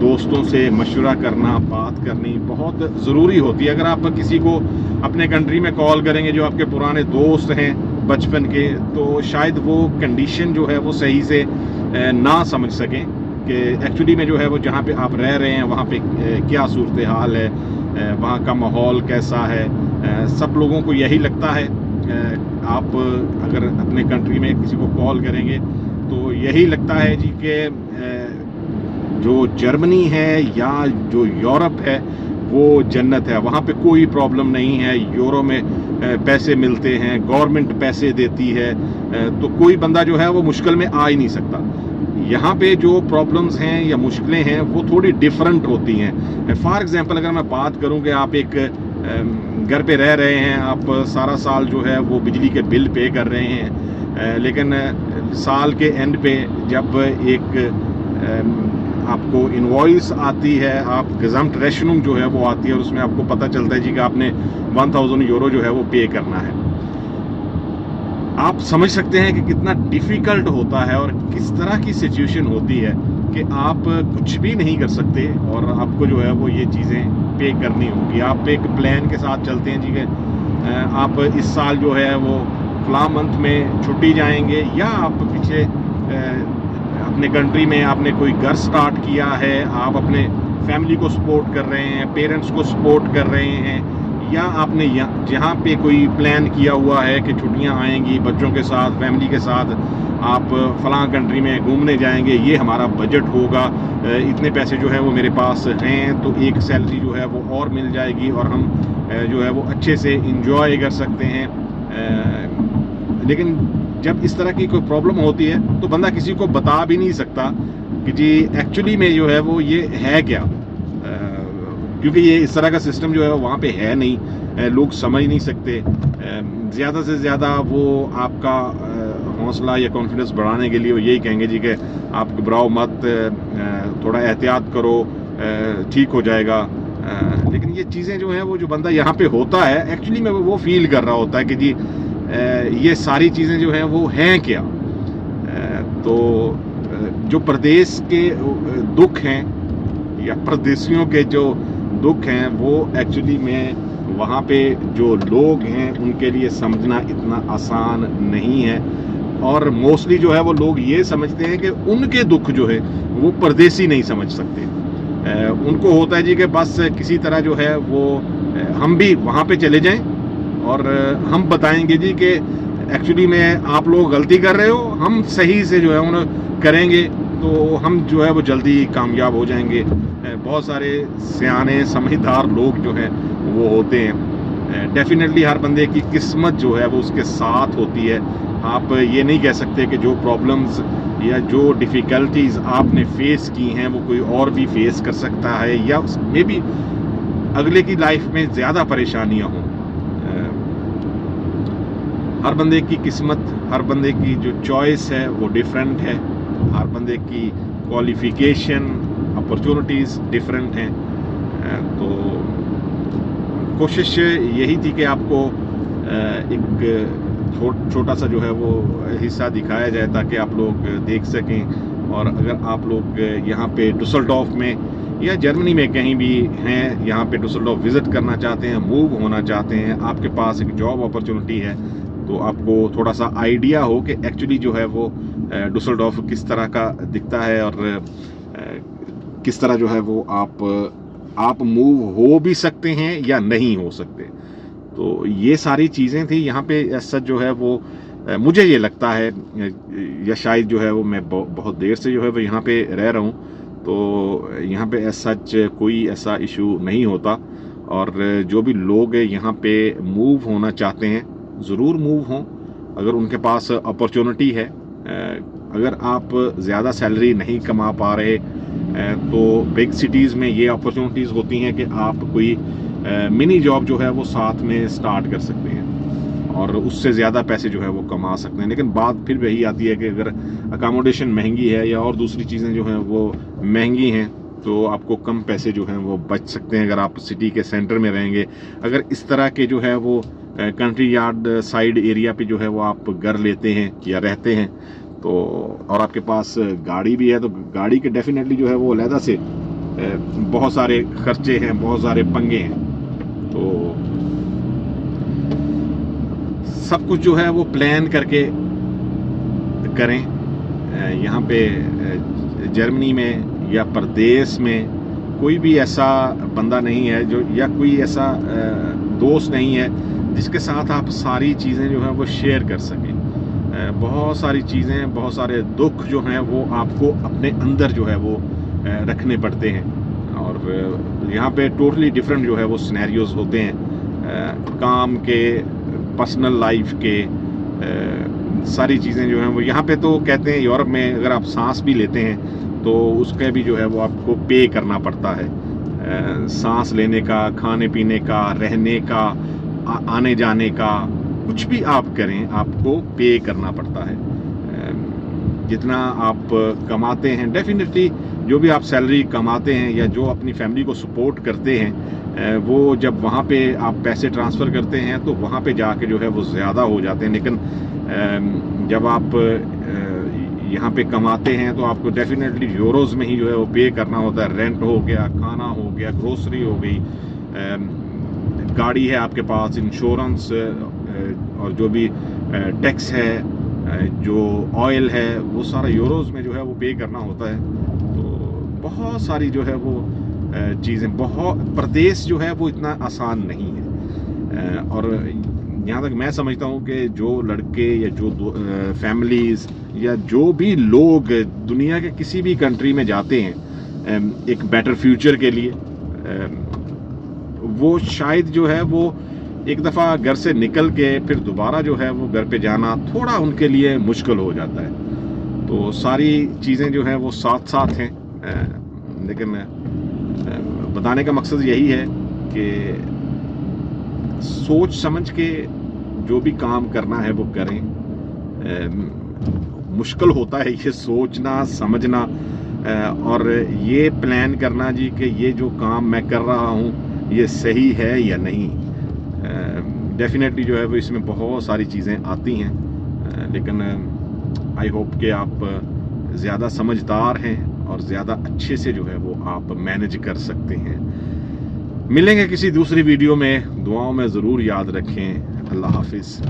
دوستوں سے مشورہ کرنا، بات کرنی بہت ضروری ہوتی ہے. اگر آپ کسی کو اپنے کنٹری میں کال کریں گے جو آپ کے پرانے دوست ہیں بچپن کے، تو شاید وہ کنڈیشن جو ہے وہ صحیح سے نہ سمجھ سکیں کہ ایکچولی میں جو ہے وہ جہاں پہ آپ رہ رہے ہیں وہاں پہ کیا صورتحال ہے، وہاں کا ماحول کیسا ہے. سب لوگوں کو یہی لگتا ہے، آپ اگر اپنے کنٹری میں کسی کو کال کریں گے تو یہی لگتا ہے جی کہ جو جرمنی ہے یا جو یورپ ہے وہ جنت ہے، وہاں پہ کوئی پرابلم نہیں ہے. یورو میں پیسے ملتے ہیں، گورنمنٹ پیسے دیتی ہے، تو کوئی بندہ جو ہے وہ مشکل میں آ ہی نہیں سکتا. یہاں پہ جو پرابلمز ہیں یا مشکلیں ہیں وہ تھوڑی ڈیفرنٹ ہوتی ہیں. فار ایگزامپل اگر میں بات کروں کہ آپ ایک گھر پہ رہ رہے ہیں، آپ سارا سال جو ہے وہ بجلی کے بل پے کر رہے ہیں، لیکن سال کے اینڈ پہ جب ایک آپ کو انوائس آتی ہے، آپ گزمٹ ریشننگ جو ہے وہ آتی ہے اور اس میں آپ کو پتہ چلتا ہے جی کہ آپ نے 1000 یورو جو ہے وہ پے کرنا ہے. آپ سمجھ سکتے ہیں کہ کتنا ڈیفیکلٹ ہوتا ہے اور کس طرح کی سچویشن ہوتی ہے کہ آپ کچھ بھی نہیں کر سکتے اور آپ کو جو ہے وہ یہ چیزیں پے کرنی ہوں گی. آپ ایک پلان کے ساتھ چلتے ہیں جی کہ آپ اس سال جو ہے وہ فلاں منتھ میں چھٹی جائیں گے، یا آپ پیچھے اپنے کنٹری میں آپ نے کوئی گھر سٹارٹ کیا ہے، آپ اپنے فیملی کو سپورٹ کر رہے ہیں، پیرنٹس کو سپورٹ کر رہے ہیں، یا آپ نے جہاں پہ کوئی پلان کیا ہوا ہے کہ چھٹیاں آئیں گی بچوں کے ساتھ، فیملی کے ساتھ، آپ فلاں کنٹری میں گھومنے جائیں گے، یہ ہمارا بجٹ ہوگا، اتنے پیسے جو ہے وہ میرے پاس ہیں تو ایک سیلری جو ہے وہ اور مل جائے گی اور ہم جو ہے وہ اچھے سے انجوائے کر سکتے ہیں. لیکن جب اس طرح کی کوئی پرابلم ہوتی ہے تو بندہ کسی کو بتا بھی نہیں سکتا کہ جی ایکچولی میں جو ہے وہ یہ ہے کیا، کیونکہ یہ اس طرح کا سسٹم جو ہے وہاں پہ ہے نہیں، لوگ سمجھ نہیں سکتے. زیادہ سے زیادہ وہ آپ کا حوصلہ یا کانفیڈنس بڑھانے کے لیے وہ یہی کہیں گے جی کہ آپ گھبراؤ مت، تھوڑا احتیاط کرو، ٹھیک ہو جائے گا. لیکن یہ چیزیں جو ہیں وہ جو بندہ یہاں پہ ہوتا ہے ایکچولی میں وہ فیل کر رہا ہوتا ہے کہ جی یہ ساری چیزیں جو ہیں وہ ہیں کیا. تو جو پردیس کے دکھ ہیں یا پردیسیوں کے جو دکھ ہیں وہ ایکچولی میں وہاں پہ جو لوگ ہیں ان کے لیے سمجھنا اتنا آسان نہیں ہے. اور موسٹلی جو ہے وہ لوگ یہ سمجھتے ہیں کہ ان کے دکھ جو ہے وہ پردیسی نہیں سمجھ سکتے. ان کو ہوتا ہے جی کہ بس کسی طرح جو ہے وہ ہم بھی وہاں پہ چلے جائیں اور ہم بتائیں گے جی کہ ایکچولی میں آپ لوگ غلطی کر رہے ہو، ہم صحیح سے جو ہے انہیں کریں گے تو ہم جو ہے وہ جلدی کامیاب ہو جائیں گے. بہت سارے سیانے سمجھدار لوگ جو ہیں وہ ہوتے ہیں. ڈیفینیٹلی ہر بندے کی قسمت جو ہے وہ اس کے ساتھ ہوتی ہے. آپ یہ نہیں کہہ سکتے کہ جو پرابلمز یا جو ڈیفیکلٹیز آپ نے فیس کی ہیں وہ کوئی اور بھی فیس کر سکتا ہے، یا اس میں بھی اگلے کی لائف میں زیادہ پریشانیاں ہوں. ہر بندے کی قسمت، ہر بندے کی جو چوائس ہے وہ ڈیفرنٹ ہے، ہر بندے کی کوالیفیکیشن، اپرچونٹیز ڈیفرنٹ ہیں. تو کوشش یہی تھی کہ آپ کو ایک چھوٹا سا جو ہے وہ حصہ دکھایا جائے تاکہ آپ لوگ دیکھ سکیں. اور اگر آپ لوگ یہاں پہ ڈسلڈورف میں یا جرمنی میں کہیں بھی ہیں، یہاں پہ ڈسلڈورف وزٹ کرنا چاہتے ہیں، موو ہونا چاہتے ہیں، آپ کے پاس ایک جاب اپرچونٹی ہے، تو آپ کو تھوڑا سا آئیڈیا ہو کہ ایکچولی جو ہے وہ ڈسلڈورف کس طرح کا دکھتا ہے اور کس طرح جو ہے وہ آپ موو ہو بھی سکتے ہیں یا نہیں ہو سکتے. تو یہ ساری چیزیں تھیں یہاں پہ. سچ جو ہے وہ مجھے یہ لگتا ہے، یا شاید جو ہے وہ میں بہت دیر سے جو ہے وہ یہاں پہ رہ رہا ہوں، تو یہاں پہ سچ کوئی ایسا ایشو نہیں ہوتا. اور جو بھی لوگ یہاں پہ موو ہونا چاہتے ہیں ضرور موو ہوں اگر ان کے پاس اپرچونٹی ہے. اگر آپ زیادہ سیلری نہیں کما پا رہے تو بگ سٹیز میں یہ اپرچونٹیز ہوتی ہیں کہ آپ کوئی منی جاب جو ہے وہ ساتھ میں سٹارٹ کر سکتے ہیں اور اس سے زیادہ پیسے جو ہے وہ کما سکتے ہیں. لیکن بات پھر وہی آتی ہے کہ اگر اکاموڈیشن مہنگی ہے یا اور دوسری چیزیں جو ہیں وہ مہنگی ہیں تو آپ کو کم پیسے جو ہیں وہ بچ سکتے ہیں اگر آپ سٹی کے سینٹر میں رہیں گے. اگر اس طرح کے جو ہے وہ کنٹری یارڈ سائڈ ایریا پہ جو ہے وہ آپ گھر لیتے ہیں یا رہتے ہیں تو اور آپ کے پاس گاڑی بھی ہے تو گاڑی کے ڈیفینیٹلی جو ہے وہ علیحدہ سے بہت سارے خرچے ہیں, بہت سارے پنگے ہیں. تو سب کچھ جو ہے وہ پلان کر کے کریں. یہاں پہ جرمنی میں یا پردیس میں کوئی بھی ایسا بندہ نہیں ہے جو, یا کوئی ایسا دوست نہیں ہے جس کے ساتھ آپ ساری چیزیں جو ہیں وہ شیئر کر سکیں. بہت ساری چیزیں, بہت سارے دکھ جو ہیں وہ آپ کو اپنے اندر جو ہے وہ رکھنے پڑتے ہیں. اور یہاں پہ ٹوٹلی ڈفرینٹ جو ہے وہ سینیریوز ہوتے ہیں, کام کے, پرسنل لائف کے, ساری چیزیں جو ہیں وہ یہاں پہ. تو کہتے ہیں یورپ میں اگر آپ سانس بھی لیتے ہیں تو اس کا بھی جو ہے وہ آپ کو پے کرنا پڑتا ہے. سانس لینے کا, کھانے پینے کا, رہنے کا, آنے جانے کا, کچھ بھی آپ کریں آپ کو پے کرنا پڑتا ہے. جتنا آپ کماتے ہیں, ڈیفینیٹلی جو بھی آپ سیلری کماتے ہیں یا جو اپنی فیملی کو سپورٹ کرتے ہیں, وہ جب وہاں پہ آپ پیسے ٹرانسفر کرتے ہیں تو وہاں پہ جا کے جو ہے وہ زیادہ ہو جاتے ہیں. لیکن جب آپ یہاں پہ کماتے ہیں تو آپ کو ڈیفینیٹلی یوروز میں ہی جو ہے وہ پے کرنا ہوتا ہے. رینٹ ہو گیا, کھانا ہو گیا, گروسری ہو گئی, گاڑی ہے آپ کے پاس, انشورنس, اور جو بھی ٹیکس ہے, جو آئل ہے, وہ سارا یوروز میں جو ہے وہ پے کرنا ہوتا ہے. تو بہت ساری جو ہے وہ چیزیں, بہت پردیس جو ہے وہ اتنا آسان نہیں ہے. اور یہاں تک میں سمجھتا ہوں کہ جو لڑکے یا جو فیملیز یا جو بھی لوگ دنیا کے کسی بھی کنٹری میں جاتے ہیں ایک بیٹر فیوچر کے لیے, وہ شاید جو ہے وہ ایک دفعہ گھر سے نکل کے پھر دوبارہ جو ہے وہ گھر پہ جانا تھوڑا ان کے لیے مشکل ہو جاتا ہے. تو ساری چیزیں جو ہیں وہ ساتھ ساتھ ہیں, لیکن بتانے کا مقصد یہی ہے کہ سوچ سمجھ کے جو بھی کام کرنا ہے وہ کریں. مشکل ہوتا ہے یہ سوچنا, سمجھنا اور یہ پلان کرنا جی کہ یہ جو کام میں کر رہا ہوں یہ صحیح ہے یا نہیں. ڈیفینیٹلی جو ہے وہ اس میں بہت ساری چیزیں آتی ہیں, لیکن آئی ہوپ کہ آپ زیادہ سمجھدار ہیں اور زیادہ اچھے سے جو ہے وہ آپ مینج کر سکتے ہیں. ملیں گے کسی دوسری ویڈیو میں, دعاؤں میں ضرور یاد رکھیں. اللہ حافظ.